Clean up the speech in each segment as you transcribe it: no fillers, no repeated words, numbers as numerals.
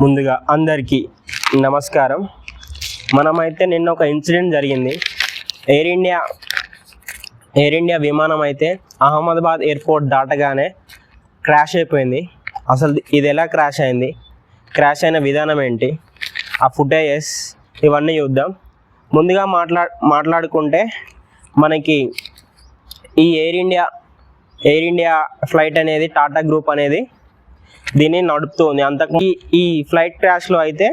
ముందుగా అందరికీ నమస్కారం. మనమైతే నిన్న ఒక ఇన్సిడెంట్ జరిగింది. ఎయిర్ ఇండియా విమానం అయితే అహ్మదాబాద్ ఎయిర్పోర్ట్ దాటగానే క్రాష్ అయిపోయింది. అసలు ఇది ఎలా క్రాష్ అయింది, క్రాష్ అయిన విధానం ఏంటి, ఆ ఫుటేజెస్ ఇవన్నీ చూద్దాం. ముందుగా మాట్లాడుకుంటే మనకి ఈ ఎయిర్ ఇండియా ఫ్లైట్ అనేది టాటా గ్రూప్ అనేది దీన్ని నడుపుతుంది. ఈ ఫ్లైట్ క్రాష్లో అయితే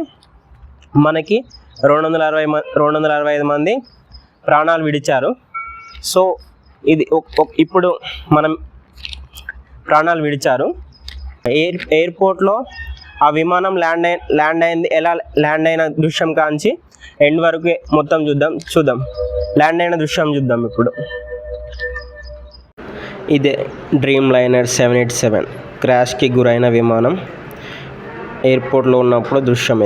మనకి 265 మంది ప్రాణాలు విడిచారు. సో ఇది ఇప్పుడు మనం ప్రాణాలు విడిచారు. ఎయిర్పోర్ట్లో ఆ విమానం ల్యాండ్ అయింది. ఎలా ల్యాండ్ అయిన దృశ్యం కాంచి ఎండ్ వరకు మొత్తం చూద్దాం. ల్యాండ్ అయిన దృశ్యం చూద్దాం. ఇప్పుడు ఇదే డ్రీమ్ లైనర్ 787 క్రాష్కి గురైన విమానం ఎయిర్పోర్ట్లో ఉన్నప్పుడు దృశ్యం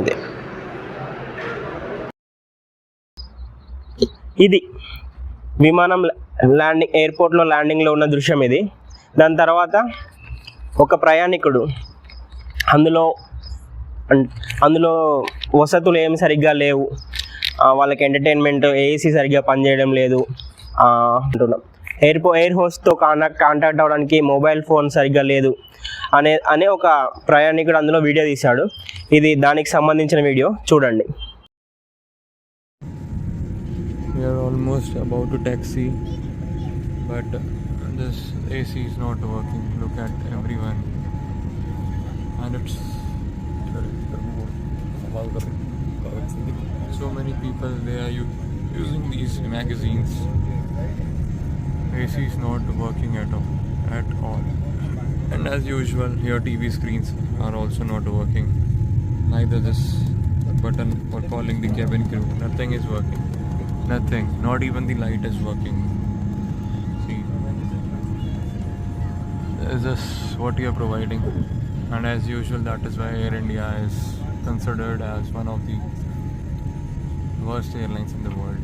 ఇది విమానం ఎయిర్పోర్ట్లో ల్యాండింగ్లో ఉన్న దృశ్యం ఇది. దాని తర్వాత ఒక ప్రయాణికుడు అందులో వసతులు ఏమి సరిగ్గా లేవు, వాళ్ళకి ఎంటర్టైన్మెంట్ ఏసీ సరిగ్గా పనిచేయడం లేదు అంటున్నాం. ఎయిర్ హోస్ట్తో కాంటాక్ట్ అవ్వడానికి మొబైల్ ఫోన్ సరిగ్గా లేదు అనే ఒక ప్రయాణికుడు అందులో వీడియో తీశాడు. ఇది దానికి సంబంధించిన వీడియో చూడండి. We are almost about to taxi, but this AC is not working. Look at everyone, and it's so many people. They are using these magazines. AC is not working at all. And as usual, your TV screens are also not working. Neither this button for calling the cabin crew. Nothing is working. Nothing. Not even the light is working. See, is this what you are providing? And as usual, that is why Air India is considered as one of the worst airlines in the world.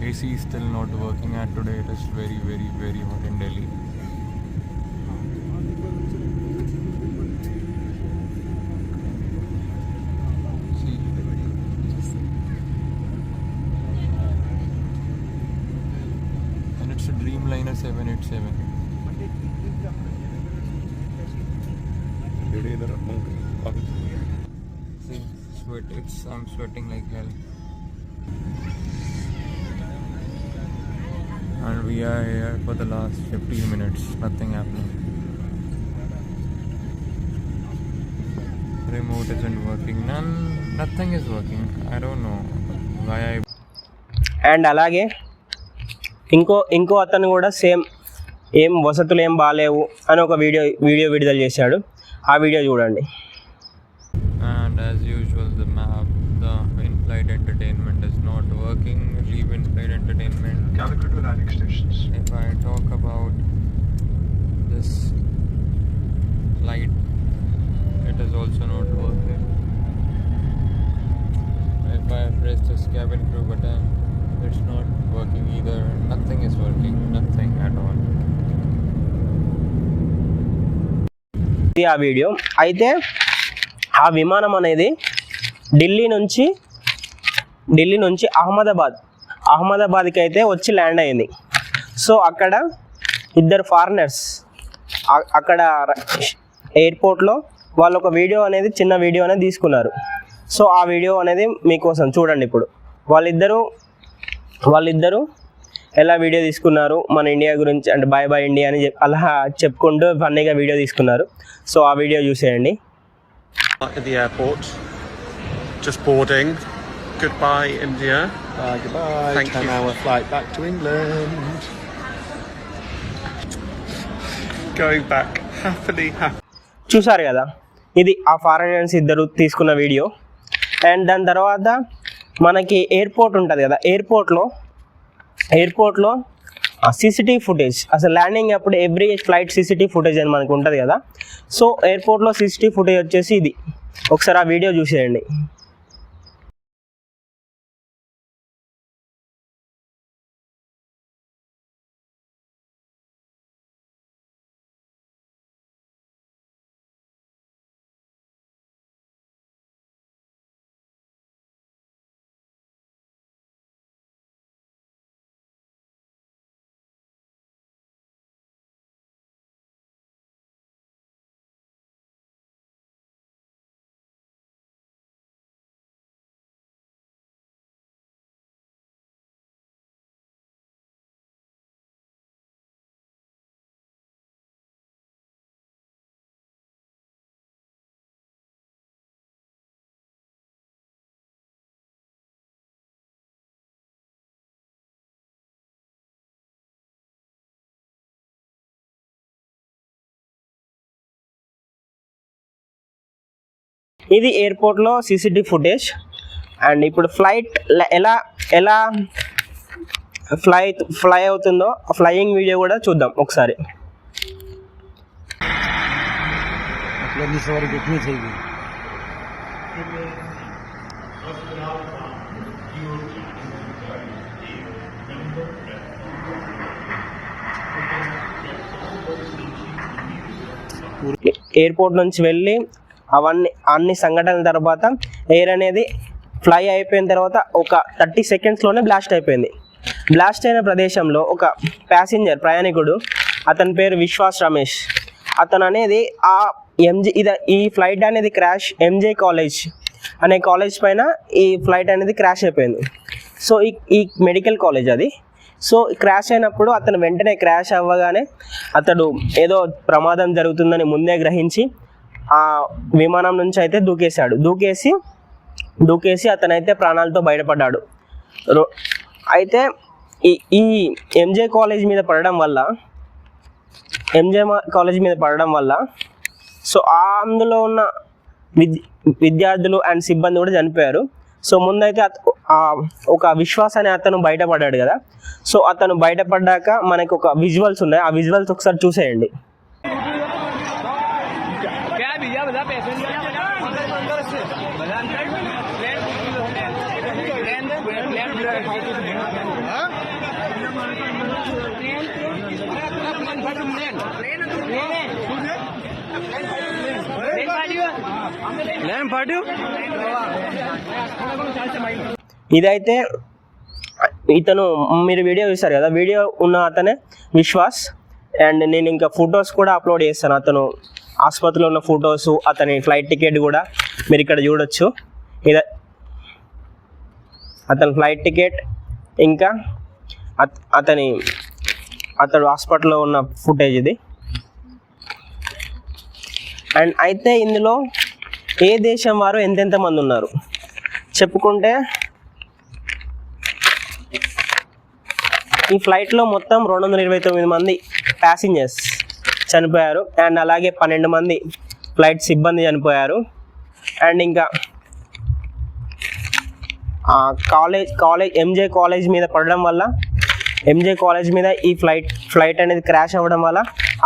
AC is still not working, and today it is very, very, very hot in Delhi. See, and it's a Dreamliner 787. See, I'm sweating like hell. And we are here for the last 15 minutes, nothing happening. Remote isn't working, nothing is working. I don't know why and అలాగే ఇంకో అతను కూడా same వసతులు ఏం బాగాలేవు అని ఒక video విడుదల చేశాడు. ఆ వీడియో చూడండి. And as usual, the in-flight entertainment is not working. Leave in-flight entertainment. Calicut to landing stations. If I talk about this light, it is also not working. If I press this cabin crew button, it's not working either. Nothing is working. Nothing at all. ఇది ఆ video. అయితే ఆ విమానం అనేది ఢిల్లీ నుంచి అహ్మదాబాద్కి అయితే వచ్చి land అయింది. సో అక్కడ ఇద్దరు ఫారినర్స్ అక్కడ ఎయిర్పోర్ట్లో వాళ్ళు ఒక చిన్న వీడియో అనేది తీసుకున్నారు. సో ఆ వీడియో అనేది మీకోసం చూడండి. ఇప్పుడు వాళ్ళిద్దరూ ఎలా వీడియో తీసుకున్నారు, మన ఇండియా గురించి అంటే బాయ్ బాయ్ ఇండియా అని అలా చెప్పుకుంటూ ఫన్నీగా వీడియో తీసుకున్నారు. సో ఆ వీడియో చూసేయండి. At the airport, just boarding. Goodbye, India. Goodbye. Thank you. 10-hour flight back to England. Going back happily. చూసారు కదా, ఇది ఆ ఫారినర్స్ ఇద్దరు తీసుకున్న వీడియో. అండ్ దాని తర్వాత మనకి ఎయిర్పోర్ట్ ఉంటుంది కదా, ఎయిర్పోర్ట్లో సీసీటీవీ ఫుటేజ్, అసలు ల్యాండింగ్ అప్పుడు ఎవ్రీ ఫ్లైట్ సీసీటీవీ ఫుటేజ్ అని మనకు ఉంటుంది కదా. సో ఎయిర్పోర్ట్లో సీసీటీవీ ఫుటేజ్ వచ్చేసి ఇది. ఒకసారి ఆ వీడియో చూసేయండి. ఇది ఎయిర్పోర్ట్లో సీసీటీవీ ఫుటేజ్. అండ్ ఇప్పుడు ఫ్లైట్ ఎలా ఫ్లై అవుతుందో ఫ్లయింగ్ వీడియో కూడా చూద్దాం ఒకసారి. ఎయిర్పోర్ట్ నుంచి వెళ్ళి అన్ని సంఘటనల తర్వాత ఎయిర్ అనేది ఫ్లై అయిపోయిన తర్వాత ఒక 30 సెకండ్స్లోనే బ్లాస్ట్ అయిపోయింది. బ్లాస్ట్ అయిన ప్రదేశంలో ఒక ప్రయాణికుడు, అతని పేరు విశ్వాస్ రమేష్. అతను అనేది ఈ ఫ్లైట్ అనేది క్రాష్ ఎంజే కాలేజ్ అనే కాలేజ్ పైన ఈ ఫ్లైట్ అనేది క్రాష్ అయిపోయింది. సో ఈ మెడికల్ కాలేజ్ అది. సో క్రాష్ అయినప్పుడు అతను వెంటనే క్రాష్ అవ్వగానే అతడు ఏదో ప్రమాదం జరుగుతుందని ముందే గ్రహించి ఆ విమానం నుంచి అయితే దూకేసి అతనైతే ప్రాణాలతో బయటపడ్డాడు. అయితే ఈ ఎంజే కాలేజ్ మీద పడడం వల్ల సో అందులో ఉన్న విద్యార్థులు అండ్ సిబ్బంది కూడా చనిపోయారు. సో ముందైతే ఒక విశ్వాస్ అనే అతను బయటపడ్డాడు కదా. సో అతను బయటపడ్డాక మనకు ఒక విజువల్స్ ఉన్నాయి, ఆ విజువల్స్ ఒకసారి చూసేయండి. ఇదైతే ఇతను మీరు వీడియో చూసారు కదా, వీడియో ఉన్న అతనే విశ్వాస్. అండ్ నేను ఇంకా ఫొటోస్ కూడా అప్లోడ్ చేస్తాను, అతను ఆసుపత్రిలో ఉన్న ఫొటోస్, అతని ఫ్లైట్ టికెట్ కూడా మీరు ఇక్కడ చూడొచ్చు. అతని ఫ్లైట్ టికెట్ ఇంకా అతడు హాస్పిటల్లో ఉన్న ఫుటేజ్ ఇది. అండ్ అయితే ఇందులో ఏ దేశం వారు ఎంతెంత మంది ఉన్నారు చెప్పుకుంటే, ఈ ఫ్లైట్లో మొత్తం 229 మంది ప్యాసింజర్స్ చనిపోయారు. అండ్ అలాగే 12 మంది ఫ్లైట్ సిబ్బంది చనిపోయారు. అండ్ ఇంకా ఎంజే కాలేజ్ మీద పడడం వల్ల, ఎంజే కాలేజ్ మీద ఈ ఫ్లైట్ అనేది క్రాష్ అవ్వడం వల్ల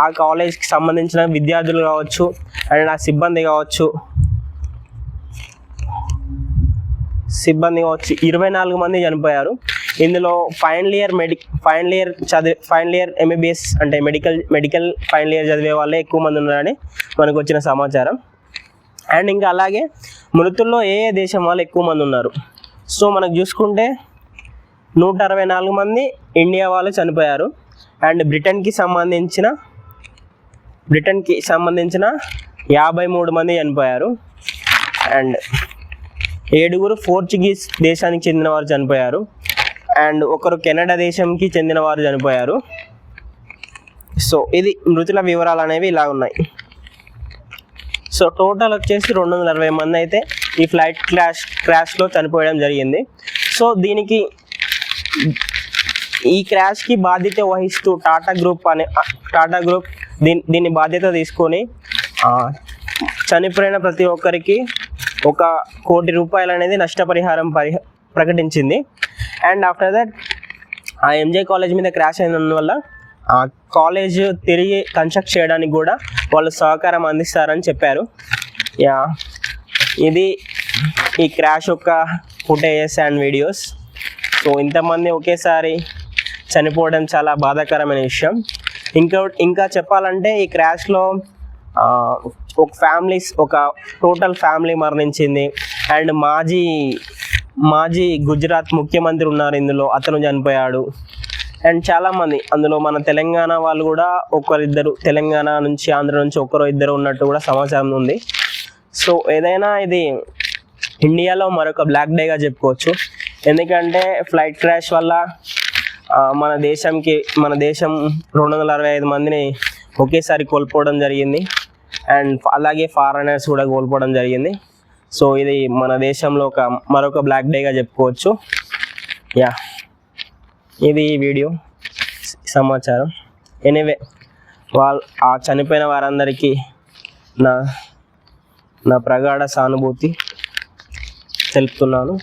ఆ కాలేజ్కి సంబంధించిన విద్యార్థులు కావచ్చు అండ్ ఆ సిబ్బంది కావచ్చు 24 మంది చనిపోయారు. ఇందులో ఫైనల్ ఇయర్ ఎంబీబీఎస్ అంటే మెడికల్ ఫైనల్ ఇయర్ చదివే వాళ్ళే ఎక్కువ మంది ఉన్నారని మనకు వచ్చిన సమాచారం. అండ్ ఇంకా అలాగే మృతుల్లో ఏ దేశం వాళ్ళు ఎక్కువ మంది ఉన్నారు. సో మనకు చూసుకుంటే 164 మంది ఇండియా వాళ్ళు చనిపోయారు. అండ్ బ్రిటన్కి సంబంధించిన 53 మంది చనిపోయారు. అండ్ 7 పోర్చుగీస్ దేశానికి చెందిన వారు చనిపోయారు. అండ్ ఒకరు కెనడా దేశంకి చెందిన వారు చనిపోయారు. సో ఇది మృతుల వివరాలు అనేవి ఇలా ఉన్నాయి. సో టోటల్ వచ్చేసి 260 మంది అయితే ఈ ఫ్లైట్ క్రాష్లో చనిపోవడం జరిగింది. సో ఈ క్రాష్కి బాధ్యత వహిస్తూ టాటా గ్రూప్ దీన్ని బాధ్యత తీసుకొని చనిపోయిన ప్రతి ఒక్కరికి 1 కోటి రూపాయలు అనేది నష్టపరిహారం ప్రకటించింది. అండ్ ఆఫ్టర్ దట్ ఆ ఎంజే కాలేజ్ మీద క్రాష్ అయినందువల్ల ఆ కాలేజ్ తిరిగి కన్స్ట్రక్ట్ చేయడానికి కూడా వాళ్ళు సహకారం అందిస్తారని చెప్పారు. ఇది ఈ క్రాష్ యొక్క ఫుటేజెస్ అండ్ వీడియోస్. సో ఇంతమంది ఒకేసారి చనిపోవడం చాలా బాధాకరమైన విషయం. ఇంకా చెప్పాలంటే ఈ క్రాష్లో ఒక టోటల్ ఫ్యామిలీ మరణించింది. అండ్ మాజీ గుజరాత్ ముఖ్యమంత్రి ఉన్నారు ఇందులో, అతను చనిపోయాడు. అండ్ చాలామంది అందులో మన తెలంగాణ వాళ్ళు కూడా ఒకరిద్దరు, తెలంగాణ నుంచి ఆంధ్ర నుంచి ఇద్దరు ఉన్నట్టు కూడా సమాచారం ఉంది. సో ఏదైనా ఇది ఇండియాలో మరొక బ్లాక్ డేగా చెప్పుకోవచ్చు. ఎందుకంటే ఫ్లైట్ క్రాష్ వల్ల మన దేశం 265 మందిని ఒకేసారి కోల్పోవడం జరిగింది. అండ్ అలాగే ఫారినర్స్ కూడా కోల్పోవడం జరిగింది. సో ఇది మన దేశంలో మరొక బ్లాక్ డేగా చెప్పుకోవచ్చు. ఇది వీడియో సమాచారం. ఎనీవే చనిపోయిన వారందరికీ నా నా ప్రగాఢ సానుభూతి తెలుపుతున్నాను.